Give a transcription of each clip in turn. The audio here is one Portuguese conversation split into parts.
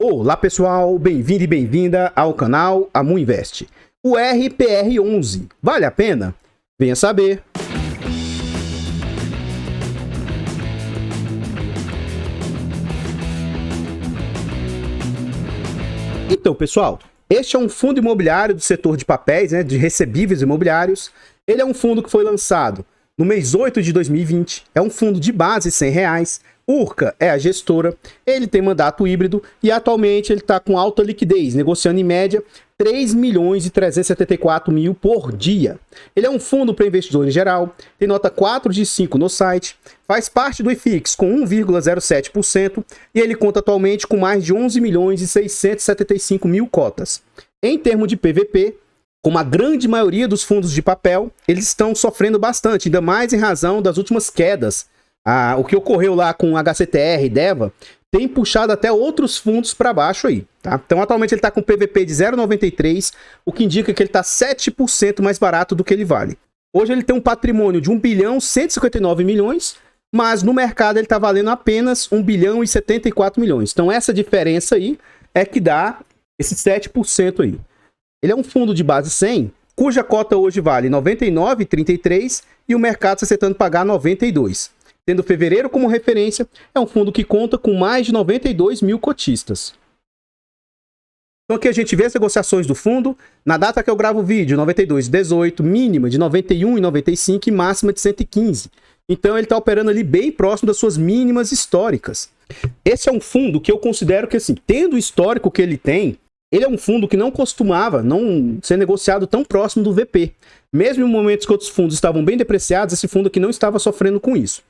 Olá pessoal, bem-vindo e bem-vinda ao canal Amu Invest. O RPR11, vale a pena? Venha saber. Então pessoal, este é um fundo imobiliário do setor de papéis, de recebíveis imobiliários. Ele é um fundo que foi lançado no mês 8 de 2020, é um fundo de base R$100, Urca é a gestora, ele tem mandato híbrido e atualmente ele está com alta liquidez, negociando em média 3.374.000 por dia. Ele é um fundo para investidor em geral, tem nota 4 de 5 no site, faz parte do IFIX com 1,07% e ele conta atualmente com mais de 11.675.000 cotas. Em termos de PVP, como a grande maioria dos fundos de papel, eles estão sofrendo bastante, ainda mais em razão das últimas quedas. O que ocorreu lá com HCTR e DEVA tem puxado até outros fundos para baixo aí, tá? Então atualmente ele está com PVP de 0,93, o que indica que ele está 7% mais barato do que ele vale. Hoje ele tem um patrimônio de 1.159 milhões, mas no mercado ele está valendo apenas 1.074 milhões. Então essa diferença aí é que dá esse 7% aí. Ele é um fundo de base 100, cuja cota hoje vale 99,33 e o mercado está aceitando pagar 92. Tendo fevereiro como referência, é um fundo que conta com mais de 92 mil cotistas. Então aqui a gente vê as negociações do fundo. Na data que eu gravo o vídeo, 92,18, mínima de 91,95 e máxima de 115. Então ele está operando ali bem próximo das suas mínimas históricas. Esse é um fundo que eu considero que, assim, tendo o histórico que ele tem, ele é um fundo que não costumava não ser negociado tão próximo do VP. Mesmo em momentos que outros fundos estavam bem depreciados, esse fundo aqui não estava sofrendo com isso.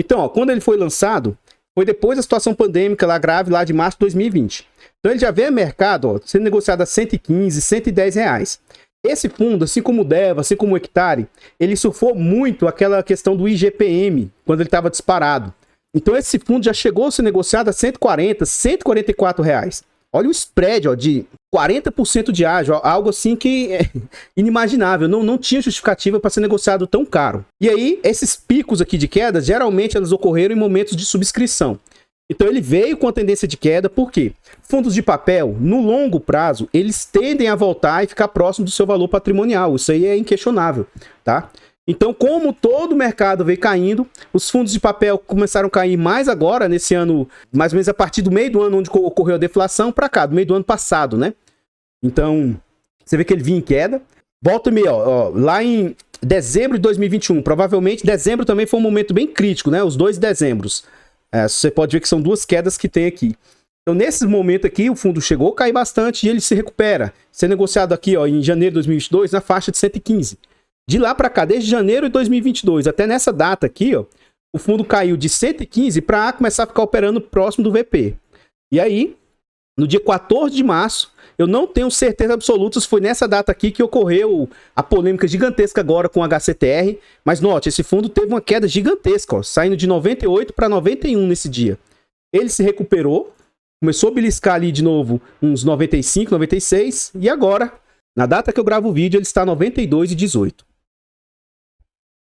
Então, quando ele foi lançado, foi depois da situação pandêmica lá grave, lá de março de 2020. Então ele já vê mercado sendo negociado a 115, 110 reais. Esse fundo, assim como o DEVA, assim como o Hectare, ele surfou muito aquela questão do IGPM, quando ele estava disparado. Então esse fundo já chegou a ser negociado a 140, 144 reais. Olha o spread de 40% de ágio, algo assim que é inimaginável, não tinha justificativa para ser negociado tão caro. E aí, esses picos aqui de queda, geralmente elas ocorreram em momentos de subscrição. Então ele veio com a tendência de queda, por quê? Fundos de papel, no longo prazo, eles tendem a voltar e ficar próximo do seu valor patrimonial, isso aí é inquestionável, tá? Então, como todo o mercado veio caindo, os fundos de papel começaram a cair mais agora, nesse ano, mais ou menos a partir do meio do ano, onde ocorreu a deflação, para cá, do meio do ano passado, né? Então, você vê que ele vinha em queda. Volta e meia, lá em dezembro de 2021, provavelmente dezembro também foi um momento bem crítico, né? Os 2 dezembros. Você pode ver que são 2 quedas que tem aqui. Então, nesse momento aqui, o fundo chegou a cair bastante e ele se recupera. Ser negociado aqui, em janeiro de 2022, na faixa de 115. De lá para cá, desde janeiro de 2022 até nessa data aqui, o fundo caiu de 115 para começar a ficar operando próximo do VP. E aí, no dia 14 de março, eu não tenho certeza absoluta se foi nessa data aqui que ocorreu a polêmica gigantesca agora com o HCTR. Mas note, esse fundo teve uma queda gigantesca, saindo de 98 para 91 nesse dia. Ele se recuperou, começou a beliscar ali de novo uns 95, 96. E agora, na data que eu gravo o vídeo, ele está 92,18.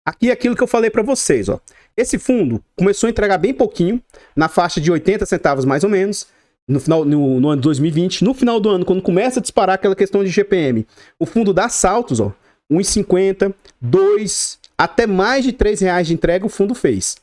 Aqui é aquilo que eu falei para vocês, Esse fundo começou a entregar bem pouquinho, na faixa de 80 centavos mais ou menos, no ano de 2020. No final do ano, quando começa a disparar aquela questão de GPM, o fundo dá saltos, 1,50, 2, até mais de 3 reais de entrega o fundo fez.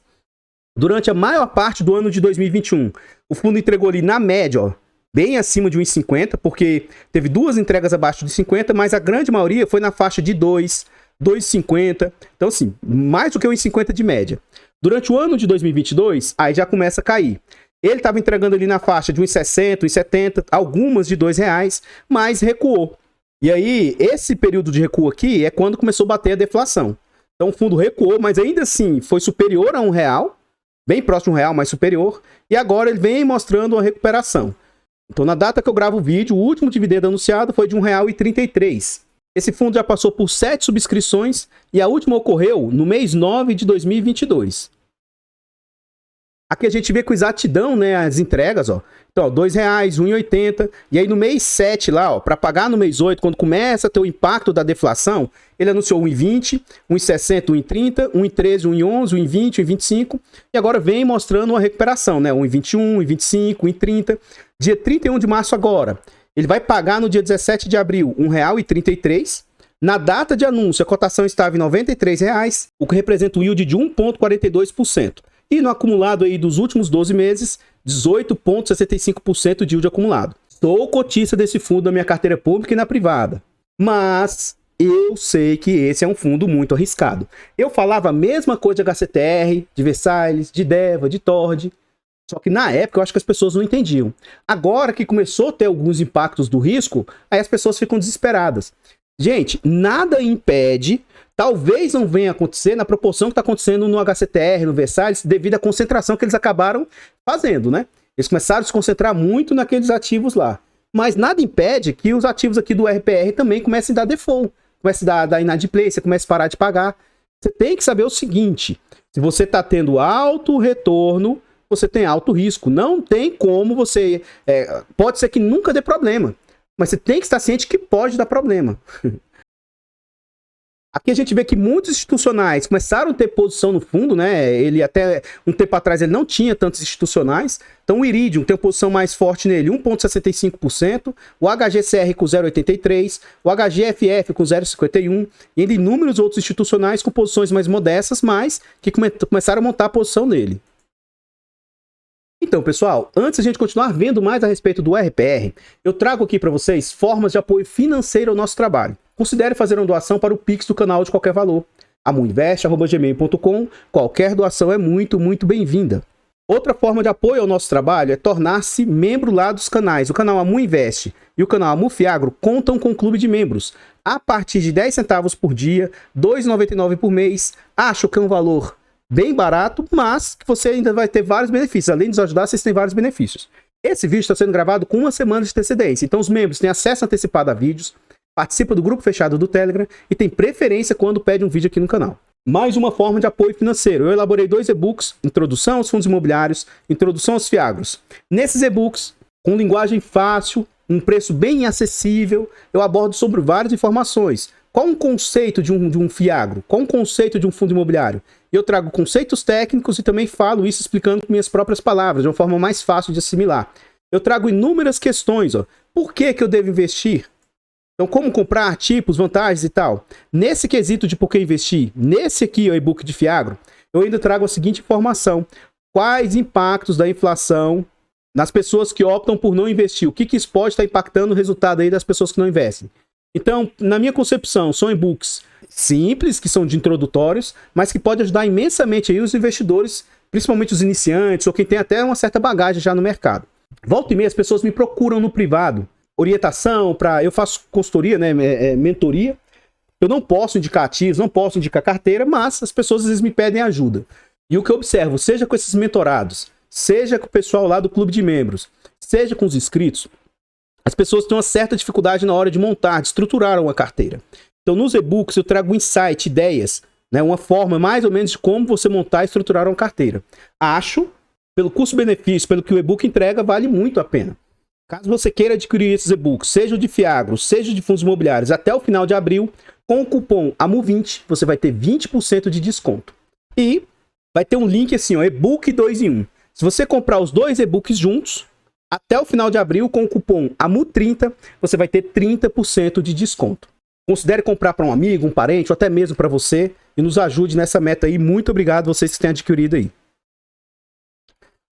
Durante a maior parte do ano de 2021, o fundo entregou ali na média, bem acima de 1,50, porque teve 2 entregas abaixo de 50, mas a grande maioria foi na faixa de 2,50. Então, assim, mais do que 1,50 de média. Durante o ano de 2022, aí já começa a cair. Ele estava entregando ali na faixa de 1,60, 1,70, algumas de R$2, mas recuou. E aí, esse período de recuo aqui é quando começou a bater a deflação. Então, o fundo recuou, mas ainda assim foi superior a R$1, bem próximo de R$1, mas superior. E agora ele vem mostrando uma recuperação. Então, na data que eu gravo o vídeo, o último dividendo anunciado foi de R$1,33. Esse fundo já passou por 7 subscrições e a última ocorreu no mês 9 de 2022. Aqui a gente vê com exatidão, né, as entregas, ó. Então, ó, R$2, R$1,80. E aí no mês 7 lá, ó, para pagar no mês 8, quando começa a ter o impacto da deflação, ele anunciou R$1,20, R$1,60, R$1,30, R$1,13, R$1,11, R$1,20, R$1,25. E agora vem mostrando uma recuperação, né, R$1,21, R$1,25, R$1,30. Dia 31 de março agora, ele vai pagar no dia 17 de abril R$1,33. Na data de anúncio, a cotação estava em R$93, o que representa um yield de 1,42%. E no acumulado aí dos últimos 12 meses, 18,65% de yield acumulado. Sou cotista desse fundo na minha carteira pública e na privada. Mas eu sei que esse é um fundo muito arriscado. Eu falava a mesma coisa de HCTR, de Versalhes, de Deva, de Tord. Só que na época eu acho que as pessoas não entendiam. Agora que começou a ter alguns impactos do risco, aí as pessoas ficam desesperadas. Gente, nada impede... Talvez não venha acontecer na proporção que está acontecendo no HCTR, no Versalhes, devido à concentração que eles acabaram fazendo, né? Eles começaram a se concentrar muito naqueles ativos lá. Mas nada impede que os ativos aqui do RPR também comecem a dar default, comecem a dar inadimplência, comecem a parar de pagar. Você tem que saber o seguinte, se você está tendo alto retorno, você tem alto risco. Não tem como você... pode ser que nunca dê problema, mas você tem que estar ciente que pode dar problema. Aqui a gente vê que muitos institucionais começaram a ter posição no fundo, né? Ele até um tempo atrás ele não tinha tantos institucionais. Então o Iridium tem uma posição mais forte nele, 1,65%, o HGCR com 0,83%, o HGFF com 0,51% e ainda inúmeros outros institucionais com posições mais modestas, mas que começaram a montar a posição nele. Então, pessoal, antes de a gente continuar vendo mais a respeito do RPR, eu trago aqui para vocês formas de apoio financeiro ao nosso trabalho. Considere fazer uma doação para o Pix do canal de qualquer valor. amuinvest@gmail.com. Qualquer doação é muito, muito bem-vinda. Outra forma de apoio ao nosso trabalho é tornar-se membro lá dos canais. O canal Amuinvest e o canal Amufiagro contam com um clube de membros. A partir de 10 centavos por dia, R$ 2,99 por mês. Acho que é um valor bem barato, mas que você ainda vai ter vários benefícios. Além de nos ajudar, vocês têm vários benefícios. Esse vídeo está sendo gravado com uma semana de antecedência. Então os membros têm acesso antecipado a vídeos, participa do grupo fechado do Telegram e tem preferência quando pede um vídeo aqui no canal. Mais uma forma de apoio financeiro. Eu elaborei 2 e-books, Introdução aos Fundos Imobiliários, Introdução aos Fiagros. Nesses e-books, com linguagem fácil, um preço bem acessível, eu abordo sobre várias informações. Qual um conceito de um fiagro? Qual um conceito de um fundo imobiliário? Eu trago conceitos técnicos e também falo isso explicando com minhas próprias palavras, de uma forma mais fácil de assimilar. Eu trago inúmeras questões. Por que eu devo investir? Então, como comprar, tipos, vantagens e tal. Nesse quesito de por que investir, nesse aqui, o e-book de Fiagro, eu ainda trago a seguinte informação. Quais impactos da inflação nas pessoas que optam por não investir? O que isso pode estar impactando o resultado aí das pessoas que não investem? Então, na minha concepção, são e-books simples, que são de introdutórios, mas que podem ajudar imensamente aí os investidores, principalmente os iniciantes, ou quem tem até uma certa bagagem já no mercado. Volta e meia, as pessoas me procuram no privado, orientação, eu faço consultoria, né, mentoria. Eu não posso indicar ativos, não posso indicar carteira, mas as pessoas às vezes me pedem ajuda. E o que eu observo, seja com esses mentorados, seja com o pessoal lá do clube de membros, seja com os inscritos, as pessoas têm uma certa dificuldade na hora de montar, de estruturar uma carteira. Então, nos e-books eu trago insight, ideias, né, uma forma mais ou menos de como você montar e estruturar uma carteira. Acho, pelo custo-benefício, pelo que o e-book entrega, vale muito a pena. Caso você queira adquirir esses e-books, seja de Fiagro, seja de fundos imobiliários, até o final de abril, com o cupom AMU20, você vai ter 20% de desconto. E vai ter um link assim, ó, e-book 2 em 1. Se você comprar os 2 e-books juntos, até o final de abril, com o cupom AMU30, você vai ter 30% de desconto. Considere comprar para um amigo, um parente, ou até mesmo para você, e nos ajude nessa meta aí. Muito obrigado a vocês que têm adquirido aí.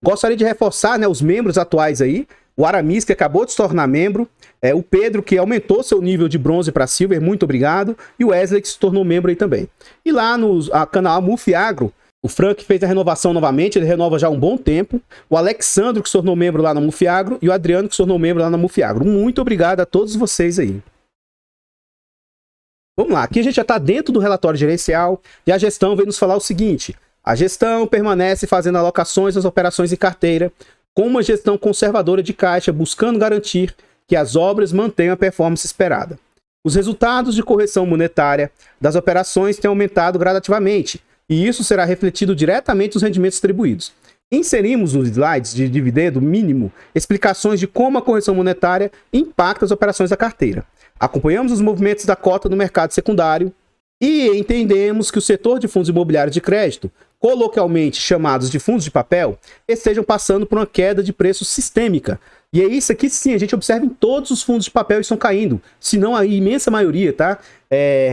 Gostaria de reforçar, né, os membros atuais aí. O Aramis, que acabou de se tornar membro. O Pedro, que aumentou seu nível de bronze para silver, muito obrigado. E o Wesley, que se tornou membro aí também. E lá no canal Amufiagro, o Frank fez a renovação novamente, ele renova já há um bom tempo. O Alexandro, que se tornou membro lá na Amufiagro, e o Adriano, que se tornou membro lá na Amufiagro. Muito obrigado a todos vocês aí. Vamos lá, aqui a gente já está dentro do relatório gerencial e a gestão vem nos falar o seguinte. A gestão permanece fazendo alocações das operações em carteira com uma gestão conservadora de caixa, buscando garantir que as obras mantenham a performance esperada. Os resultados de correção monetária das operações têm aumentado gradativamente, e isso será refletido diretamente nos rendimentos distribuídos. Inserimos nos slides de dividendo mínimo explicações de como a correção monetária impacta as operações da carteira. Acompanhamos os movimentos da cota no mercado secundário e entendemos que o setor de fundos imobiliários de crédito, coloquialmente chamados de fundos de papel, estejam passando por uma queda de preço sistêmica. E é isso aqui sim, a gente observa em todos os fundos de papel estão caindo, se não a imensa maioria, tá?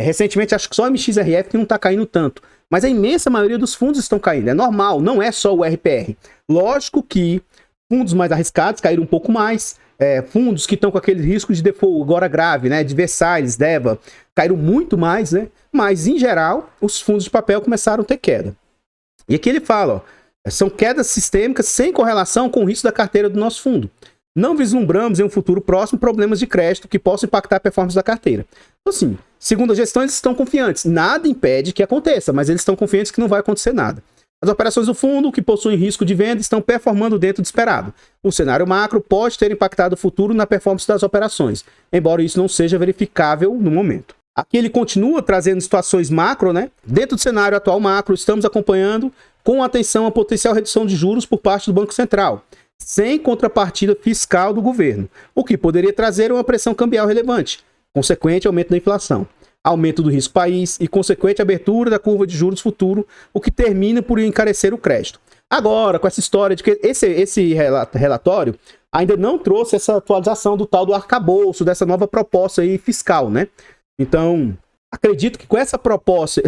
Recentemente acho que só a MXRF que não está caindo tanto. Mas a imensa maioria dos fundos estão caindo. É normal, não é só o RPR. Lógico que fundos mais arriscados caíram um pouco mais. Fundos que estão com aquele risco de default agora grave, né? De Versalhes, DEVA, caíram muito mais, né? Mas, em geral, os fundos de papel começaram a ter queda. E aqui ele fala, ó, são quedas sistêmicas sem correlação com o risco da carteira do nosso fundo. Não vislumbramos em um futuro próximo problemas de crédito que possam impactar a performance da carteira. Então, assim, segundo a gestão, eles estão confiantes. Nada impede que aconteça, mas eles estão confiantes que não vai acontecer nada. As operações do fundo, que possuem risco de venda, estão performando dentro do esperado. O cenário macro pode ter impactado o futuro na performance das operações, embora isso não seja verificável no momento. Aqui ele continua trazendo situações macro, né? Dentro do cenário atual macro, estamos acompanhando com atenção a potencial redução de juros por parte do Banco Central, sem contrapartida fiscal do governo, o que poderia trazer uma pressão cambial relevante, consequente aumento da inflação, aumento do risco país e consequente abertura da curva de juros futuro, o que termina por encarecer o crédito. Agora, com essa história de que esse relatório ainda não trouxe essa atualização do tal do arcabouço, dessa nova proposta aí fiscal, né? Então, acredito que com essa proposta,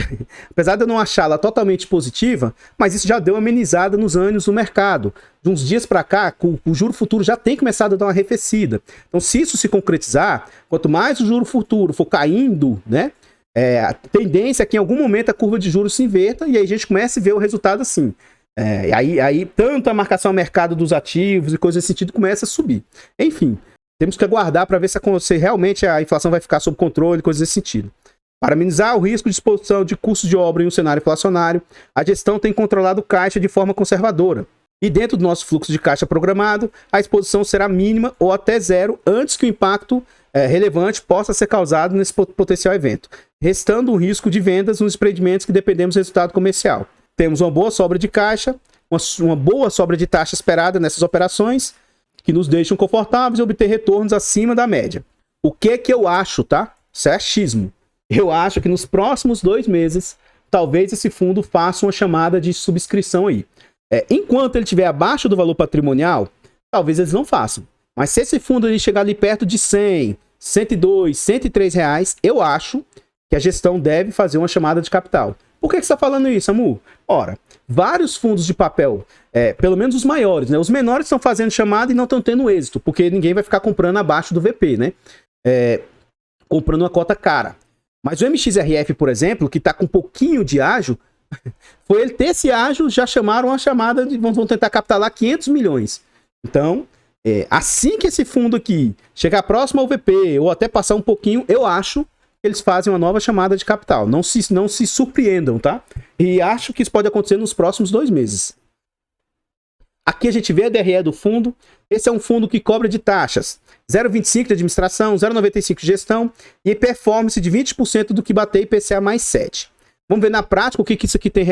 apesar de eu não achá-la totalmente positiva, mas isso já deu uma amenizada nos ânimos do mercado. De uns dias para cá, o juro futuro já tem começado a dar uma arrefecida. Então, se isso se concretizar, quanto mais o juro futuro for caindo, né, a tendência é que em algum momento a curva de juros se inverta e aí a gente comece a ver o resultado assim. Aí tanto a marcação ao mercado dos ativos e coisas nesse sentido começa a subir. Enfim, temos que aguardar para ver se realmente a inflação vai ficar sob controle, coisas nesse sentido. Para minimizar o risco de exposição de custos de obra em um cenário inflacionário, a gestão tem controlado o caixa de forma conservadora. E dentro do nosso fluxo de caixa programado, a exposição será mínima ou até zero antes que o impacto relevante possa ser causado nesse potencial evento, restando o risco de vendas nos empreendimentos que dependemos do resultado comercial. Temos uma boa sobra de caixa, uma boa sobra de taxa esperada nessas operações, que nos deixam confortáveis e obter retornos acima da média. O que eu acho, tá? Isso é achismo. Eu acho que nos próximos 2 meses, talvez esse fundo faça uma chamada de subscrição aí. Enquanto ele estiver abaixo do valor patrimonial, talvez eles não façam. Mas se esse fundo ali chegar ali perto de 100, 102, 103 reais, eu acho que a gestão deve fazer uma chamada de capital. Por que você está falando isso, Amu? Ora, vários fundos de papel, pelo menos os maiores, né? Os menores estão fazendo chamada e não estão tendo êxito, porque ninguém vai ficar comprando abaixo do VP, né? Comprando uma cota cara. Mas o MXRF, por exemplo, que está com um pouquinho de ágio, foi ele ter esse ágio, já chamaram a chamada de vão tentar captar lá 500 milhões. Então, assim que esse fundo aqui chegar próximo ao VP ou até passar um pouquinho, eu acho que eles fazem uma nova chamada de capital. Não se surpreendam, tá? E acho que isso pode acontecer nos próximos 2 meses. Aqui a gente vê a DRE do fundo. Esse é um fundo que cobra de taxas 0,25 de administração, 0,95 de gestão e performance de 20% do que bater IPCA mais 7. Vamos ver na prática o que isso aqui tem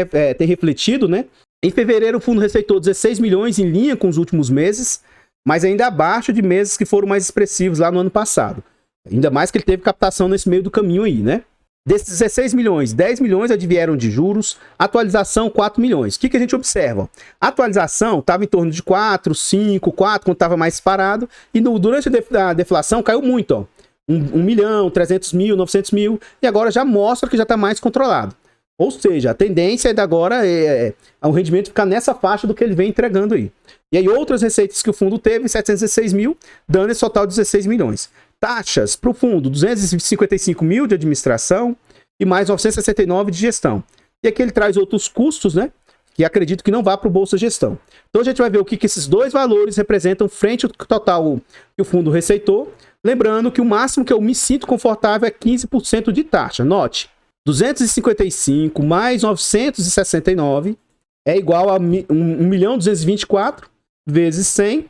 refletido, né? Em fevereiro o fundo receitou 16 milhões em linha com os últimos meses, mas ainda abaixo de meses que foram mais expressivos lá no ano passado. Ainda mais que ele teve captação nesse meio do caminho aí, né? Desses 16 milhões, 10 milhões advieram de juros, atualização 4 milhões. O que a gente observa? A atualização estava em torno de 4, 5, 4, quando estava mais parado, e durante a deflação caiu muito, ó. 1 milhão, 300 mil, 900 mil, e agora já mostra que já está mais controlado. Ou seja, a tendência agora é o rendimento ficar nessa faixa do que ele vem entregando aí. E aí outras receitas que o fundo teve, 716 mil, dando esse total de 16 milhões. Taxas para o fundo, 255 mil de administração e mais 969 de gestão. E aqui ele traz outros custos, né? Que acredito que não vá para o Bolsa Gestão. Então a gente vai ver o que esses dois valores representam frente ao total que o fundo receitou. Lembrando que o máximo que eu me sinto confortável é 15% de taxa. Note, 255 mais 969 é igual a 1.224 vezes 100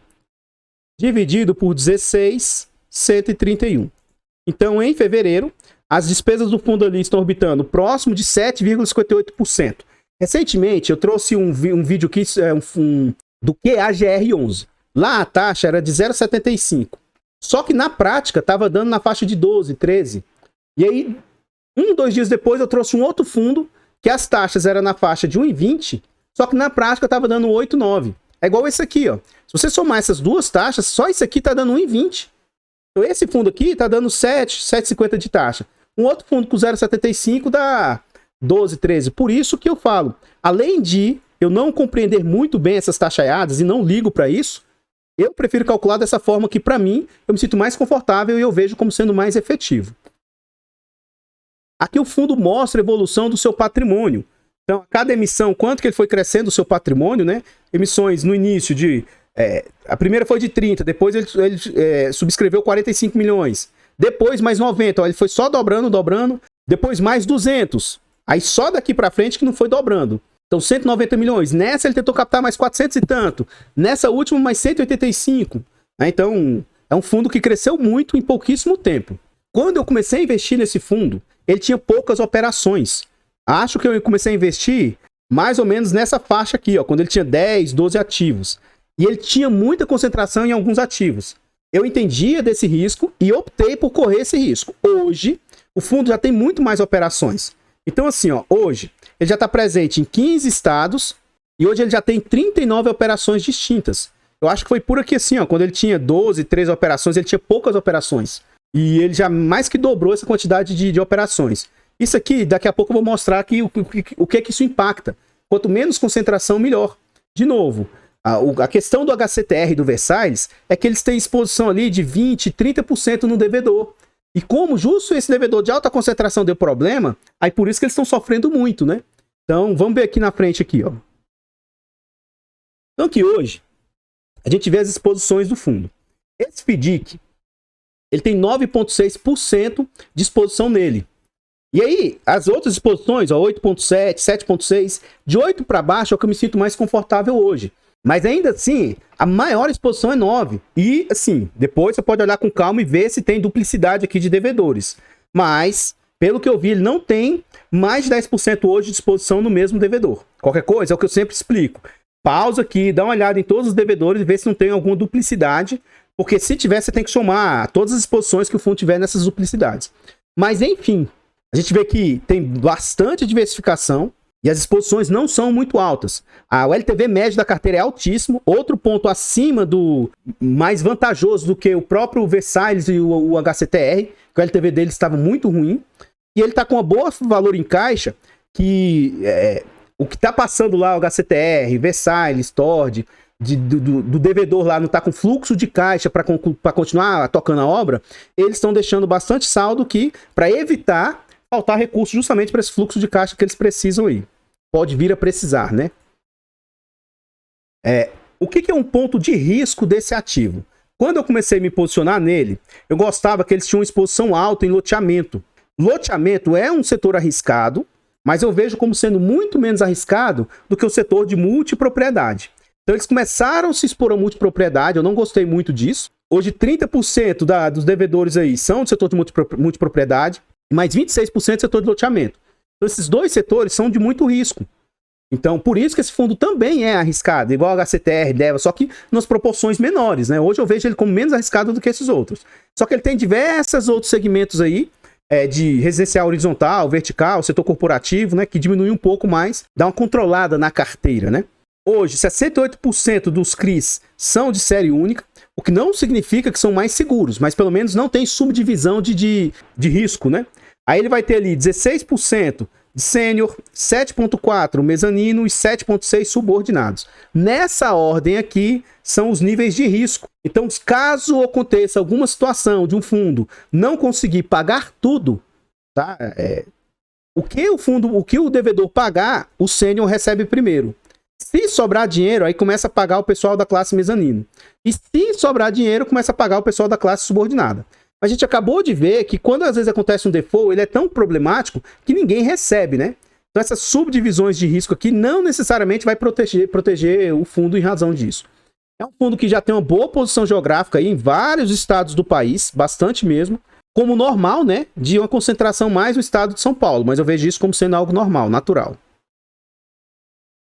dividido por 16, 131. Então, em fevereiro, as despesas do fundo ali estão orbitando próximo de 7,58%. Recentemente, eu trouxe um vídeo aqui do QAGR11. Lá a taxa era de 0,75. Só que na prática estava dando na faixa de 12, 13. E aí, 2 dias depois, eu trouxe um outro fundo que as taxas eram na faixa de 1,20, só que na prática estava dando 8, 9. É igual esse aqui, ó. Se você somar essas duas taxas, só esse aqui está dando 1,20. Então esse fundo aqui está dando 7, 7,50 de taxa. Um outro fundo com 0,75 dá 12, 13. Por isso que eu falo, além de eu não compreender muito bem essas taxaiadas e não ligo para isso, eu prefiro calcular dessa forma que, para mim, eu me sinto mais confortável e eu vejo como sendo mais efetivo. Aqui o fundo mostra a evolução do seu patrimônio. Então, a cada emissão, quanto que ele foi crescendo o seu patrimônio, né? Emissões no início de... a primeira foi de 30, depois ele subscreveu 45 milhões. Depois mais 90, ó, ele foi só dobrando. Depois mais 200. Aí só daqui para frente que não foi dobrando. Então 190 milhões. Nessa ele tentou captar mais 400 e tanto. Nessa última mais 185. Então é um fundo que cresceu muito em pouquíssimo tempo. Quando eu comecei a investir nesse fundo, ele tinha poucas operações. Acho que eu comecei a investir mais ou menos nessa faixa aqui, ó, quando ele tinha 10, 12 ativos. E ele tinha muita concentração em alguns ativos. Eu entendia desse risco e optei por correr esse risco. Hoje, o fundo já tem muito mais operações. Então, assim, ó, hoje, ele já está presente em 15 estados e hoje ele já tem 39 operações distintas. Eu acho que foi por aqui assim, ó, quando ele tinha 12, 13 operações, ele tinha poucas operações. E ele já mais que dobrou essa quantidade de operações. Isso aqui, daqui a pouco eu vou mostrar aqui o que é que isso impacta. Quanto menos concentração, melhor. De novo, a questão do HCTR do Versalhes é que eles têm exposição ali de 20%, 30% no devedor. E como justo esse devedor de alta concentração deu problema, aí por isso que eles estão sofrendo muito, né? Então, vamos ver aqui na frente aqui, ó. Então, aqui hoje, a gente vê as exposições do fundo. Esse FDIC, ele tem 9,6% de exposição nele. E aí, as outras exposições, ó, 8,7%, 7,6%, de 8 para baixo é o que eu me sinto mais confortável hoje. Mas ainda assim, a maior exposição é 9%. E assim, depois você pode olhar com calma e ver se tem duplicidade aqui de devedores. Mas, pelo que eu vi, ele não tem mais de 10% hoje de exposição no mesmo devedor. Qualquer coisa, é o que eu sempre explico. Pausa aqui, dá uma olhada em todos os devedores e vê se não tem alguma duplicidade. Porque se tiver, você tem que somar todas as exposições que o fundo tiver nessas duplicidades. Mas enfim, a gente vê que tem bastante diversificação e as exposições não são muito altas. O LTV médio da carteira é altíssimo. Outro ponto acima do mais vantajoso do que o próprio Versalhes e o HCTR, que o LTV dele estava muito ruim. E ele está com uma boa valor em caixa, que o que está passando lá, o HCTR, Versalhes, Tord, do devedor lá não está com fluxo de caixa para continuar tocando a obra, eles estão deixando bastante saldo para evitar faltar recurso justamente para esse fluxo de caixa que eles precisam aí. Pode vir a precisar, né? O que é um ponto de risco desse ativo? Quando eu comecei a me posicionar nele, eu gostava que eles tinham uma exposição alta em loteamento. Loteamento é um setor arriscado, mas eu vejo como sendo muito menos arriscado do que o setor de multipropriedade. Então eles começaram a se expor a multipropriedade, eu não gostei muito disso. Hoje 30% dos devedores aí são do setor de multipropriedade, e mais 26% do setor de loteamento. Então esses dois setores são de muito risco. Então por isso que esse fundo também é arriscado, igual a HCTR, DEVA, só que nas proporções menores, né? Hoje eu vejo ele como menos arriscado do que esses outros. Só que ele tem diversos outros segmentos aí, de residencial horizontal, vertical, setor corporativo, né? Que diminui um pouco mais, dá uma controlada na carteira, né? Hoje, 68% dos CRIs são de série única, o que não significa que são mais seguros, mas pelo menos não tem subdivisão de risco, né? Aí ele vai ter ali 16% de sênior, 7,4% mezanino e 7,6% subordinados. Nessa ordem aqui são os níveis de risco. Então, caso aconteça alguma situação de um fundo não conseguir pagar tudo, tá? O que o devedor pagar, o sênior recebe primeiro. Se sobrar dinheiro, aí começa a pagar o pessoal da classe mezanino. E se sobrar dinheiro, começa a pagar o pessoal da classe subordinada. A gente acabou de ver que quando às vezes acontece um default, ele é tão problemático que ninguém recebe, né? Então essas subdivisões de risco aqui não necessariamente vai proteger o fundo em razão disso. É um fundo que já tem uma boa posição geográfica aí em vários estados do país, bastante mesmo, como normal, né? De uma concentração mais no estado de São Paulo, mas eu vejo isso como sendo algo normal, natural.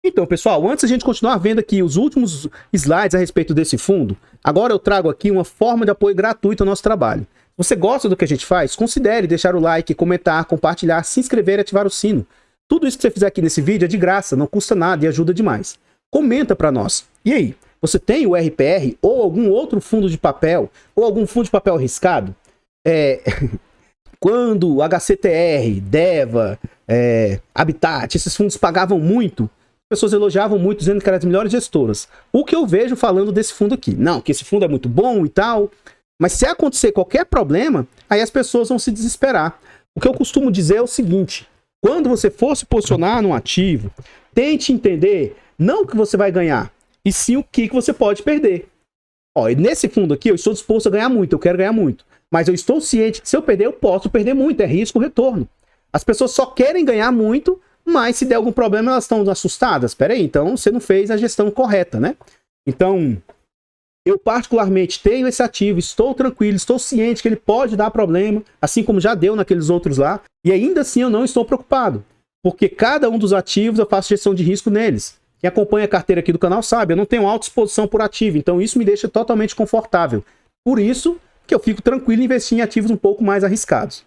Então, pessoal, antes a gente continuar vendo aqui os últimos slides a respeito desse fundo, agora eu trago aqui uma forma de apoio gratuito ao nosso trabalho. Se você gosta do que a gente faz, considere deixar o like, comentar, compartilhar, se inscrever e ativar o sino. Tudo isso que você fizer aqui nesse vídeo é de graça, não custa nada e ajuda demais. Comenta para nós. E aí, você tem o RPR ou algum outro fundo de papel, ou algum fundo de papel arriscado? Quando HCTR, DEVA, Habitat, esses fundos pagavam muito, as pessoas elogiavam muito, dizendo que eram as melhores gestoras. O que eu vejo falando desse fundo aqui? Não, que esse fundo é muito bom e tal, mas se acontecer qualquer problema, aí as pessoas vão se desesperar. O que eu costumo dizer é o seguinte: quando você for se posicionar num ativo, tente entender não o que você vai ganhar, e sim o que você pode perder. Ó, e nesse fundo aqui eu estou disposto a ganhar muito, eu quero ganhar muito. Mas eu estou ciente que se eu perder, eu posso perder muito, é risco-retorno. As pessoas só querem ganhar muito, mas se der algum problema elas estão assustadas. Espera aí, então você não fez a gestão correta, né? Então, eu particularmente tenho esse ativo, estou tranquilo, estou ciente que ele pode dar problema, assim como já deu naqueles outros lá, e ainda assim eu não estou preocupado, porque cada um dos ativos eu faço gestão de risco neles. Quem acompanha a carteira aqui do canal sabe, eu não tenho alta exposição por ativo, então isso me deixa totalmente confortável. Por isso que eu fico tranquilo em investir em ativos um pouco mais arriscados.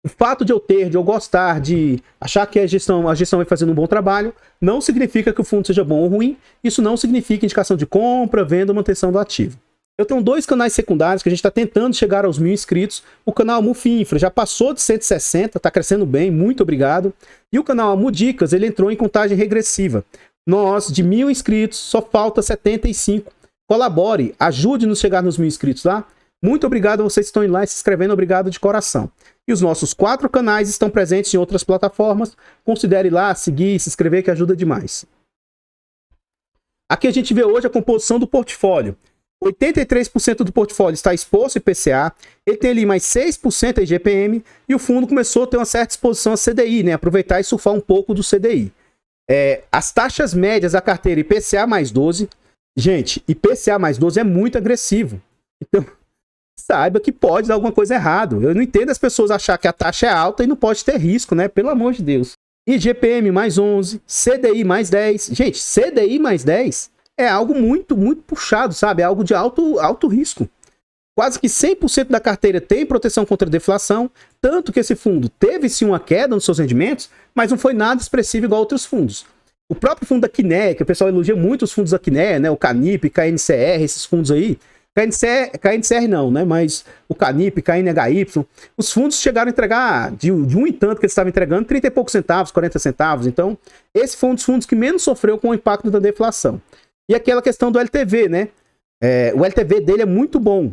O fato de eu gostar, de achar que a gestão vai fazendo um bom trabalho, não significa que o fundo seja bom ou ruim, isso não significa indicação de compra, venda ou manutenção do ativo. Eu tenho 2 canais secundários que a gente está tentando chegar aos 1000 inscritos. O canal Mufinfra já passou de 160, está crescendo bem, muito obrigado. E o canal Amudicas, ele entrou em contagem regressiva. Nós, de 1000 inscritos, só falta 75. Colabore, ajude-nos a chegar nos 1000 inscritos lá. Muito obrigado a vocês que estão indo lá e se inscrevendo, obrigado de coração. E os nossos 4 canais estão presentes em outras plataformas. Considere lá, seguir, se inscrever, que ajuda demais. Aqui a gente vê hoje a composição do portfólio. 83% do portfólio está exposto em IPCA, ele tem ali mais 6% em IGPM, e o fundo começou a ter uma certa exposição a CDI, né? Aproveitar e surfar um pouco do CDI. As taxas médias da carteira IPCA mais 12, gente, IPCA mais 12 é muito agressivo. Então, saiba que pode dar alguma coisa errado. Eu não entendo as pessoas achar que a taxa é alta e não pode ter risco, né? Pelo amor de Deus. IGPM mais 11, CDI mais 10. Gente, CDI mais 10 é algo muito, muito puxado, sabe? É algo de alto risco. Quase que 100% da carteira tem proteção contra a deflação, tanto que esse fundo teve sim uma queda nos seus rendimentos, mas não foi nada expressivo igual a outros fundos. O próprio fundo da Quineia, que o pessoal elogia muito os fundos da Quineia, né? O Canip, KNCR, esses fundos aí. KNCR não, né? Mas o Canip, KNHY, os fundos chegaram a entregar de um e tanto que eles estavam entregando, 30 e poucos centavos, 40 centavos. Então, esse foi um dos fundos que menos sofreu com o impacto da deflação. E aquela questão do LTV, né? O LTV dele é muito bom.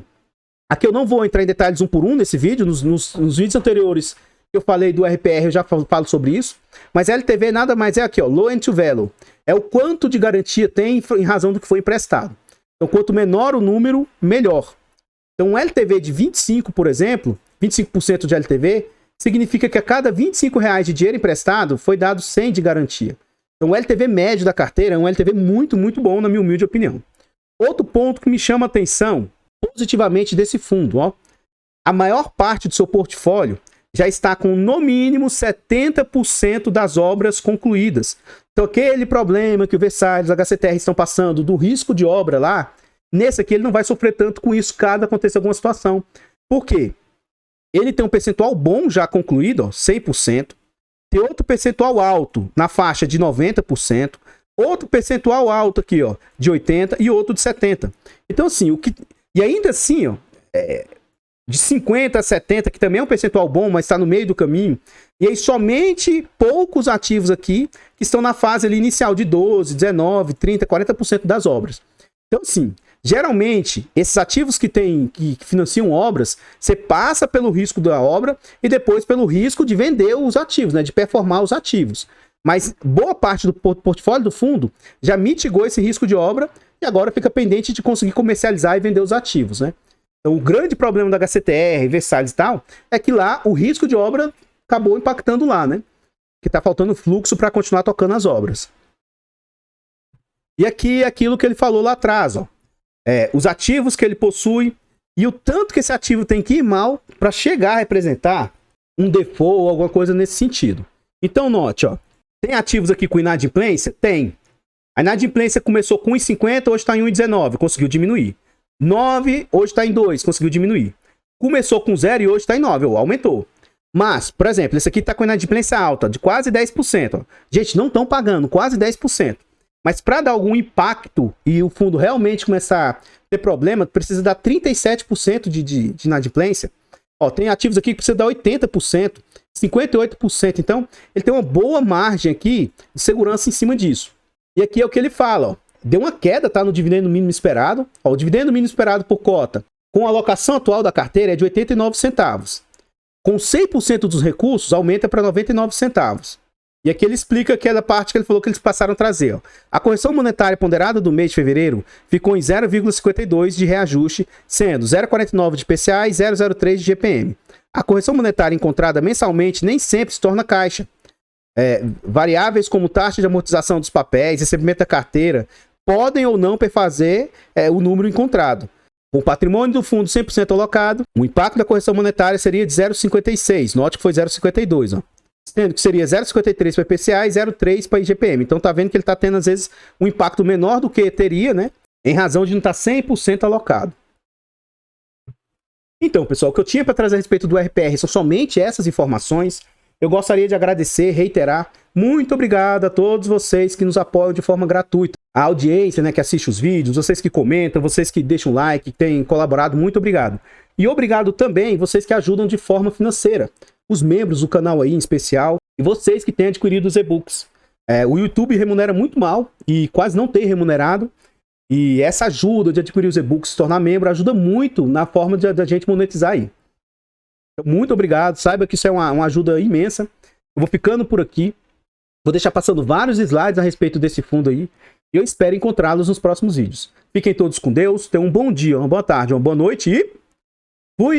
Aqui eu não vou entrar em detalhes um por um nesse vídeo, nos vídeos anteriores que eu falei do RPR eu já falo sobre isso, mas LTV nada mais é aqui, ó, Loan to Value, é o quanto de garantia tem em razão do que foi emprestado. Então quanto menor o número, melhor. Então um LTV de 25, por exemplo, 25% de LTV, significa que a cada R$25 de dinheiro emprestado foi dado 100 de garantia. Então o LTV médio da carteira é um LTV muito, muito bom, na minha humilde opinião. Outro ponto que me chama a atenção positivamente desse fundo, ó, a maior parte do seu portfólio já está com no mínimo 70% das obras concluídas. Então aquele problema que o Versalhes, a HCTR estão passando do risco de obra lá, nesse aqui ele não vai sofrer tanto com isso caso aconteça alguma situação. Por quê? Ele tem um percentual bom já concluído, ó, 100%. Tem outro percentual alto na faixa de 90%. Outro percentual alto aqui, ó, de 80% e outro de 70%. Então assim, e ainda assim, ó, de 50% a 70%, que também é um percentual bom, mas está no meio do caminho. E aí somente poucos ativos aqui que estão na fase ali inicial de 12%, 19%, 30%, 40% das obras. Então assim, geralmente esses ativos que financiam obras, você passa pelo risco da obra e depois pelo risco de vender os ativos, né, de performar os ativos. Mas boa parte do portfólio do fundo já mitigou esse risco de obra e agora fica pendente de conseguir comercializar e vender os ativos, né? Então, o grande problema da HCTR, Versalhes e tal, é que lá o risco de obra acabou impactando lá, né? Que tá faltando fluxo para continuar tocando as obras. E aqui é aquilo que ele falou lá atrás, ó. Os ativos que ele possui e o tanto que esse ativo tem que ir mal para chegar a representar um default ou alguma coisa nesse sentido. Então, note, ó. Tem ativos aqui com inadimplência? Tem. A inadimplência começou com 1,50, hoje está em 1,19, conseguiu diminuir. 9, hoje está em 2, conseguiu diminuir. Começou com 0 e hoje está em 9, aumentou. Mas, por exemplo, esse aqui está com inadimplência alta, de quase 10%. Ó. Gente, não estão pagando, quase 10%. Mas para dar algum impacto e o fundo realmente começar a ter problema, precisa dar 37% de inadimplência. Ó, tem ativos aqui que precisa dar 80%, 58%. Então, ele tem uma boa margem aqui de segurança em cima disso. E aqui é o que ele fala, ó. Deu uma queda, tá, no dividendo mínimo esperado. Ó, o dividendo mínimo esperado por cota, com a alocação atual da carteira, é de 89 centavos. Com 100% dos recursos, aumenta para 99 centavos. E aqui ele explica aquela parte que ele falou que eles passaram a trazer. Ó. A correção monetária ponderada do mês de fevereiro ficou em 0,52 de reajuste, sendo 0,49 de PCA e 0,03 de GPM. A correção monetária encontrada mensalmente nem sempre se torna caixa. Variáveis como taxa de amortização dos papéis, recebimento da carteira, podem ou não perfazer o número encontrado. Com o patrimônio do fundo 100% alocado, o impacto da correção monetária seria de 0,56. Note que foi 0,52, ó. Sendo que seria 0,53 para IPCA e 0,3 para IGPM. Então tá vendo que ele tá tendo às vezes um impacto menor do que teria, né? Em razão de não estar 100% alocado. Então, pessoal, o que eu tinha para trazer a respeito do RPR são somente essas informações. Eu gostaria de agradecer, reiterar, muito obrigado a todos vocês que nos apoiam de forma gratuita. A audiência, né, que assiste os vídeos, vocês que comentam, vocês que deixam like, que têm colaborado, muito obrigado. E obrigado também vocês que ajudam de forma financeira. Os membros do canal aí em especial, e vocês que têm adquirido os e-books. O YouTube remunera muito mal e quase não tem remunerado. E essa ajuda de adquirir os e-books, se tornar membro, ajuda muito na forma de a gente monetizar aí. Então, muito obrigado, saiba que isso é uma ajuda imensa. Eu vou ficando por aqui. Vou deixar passando vários slides a respeito desse fundo aí. E eu espero encontrá-los nos próximos vídeos. Fiquem todos com Deus, tenham um bom dia, uma boa tarde, uma boa noite e... fui!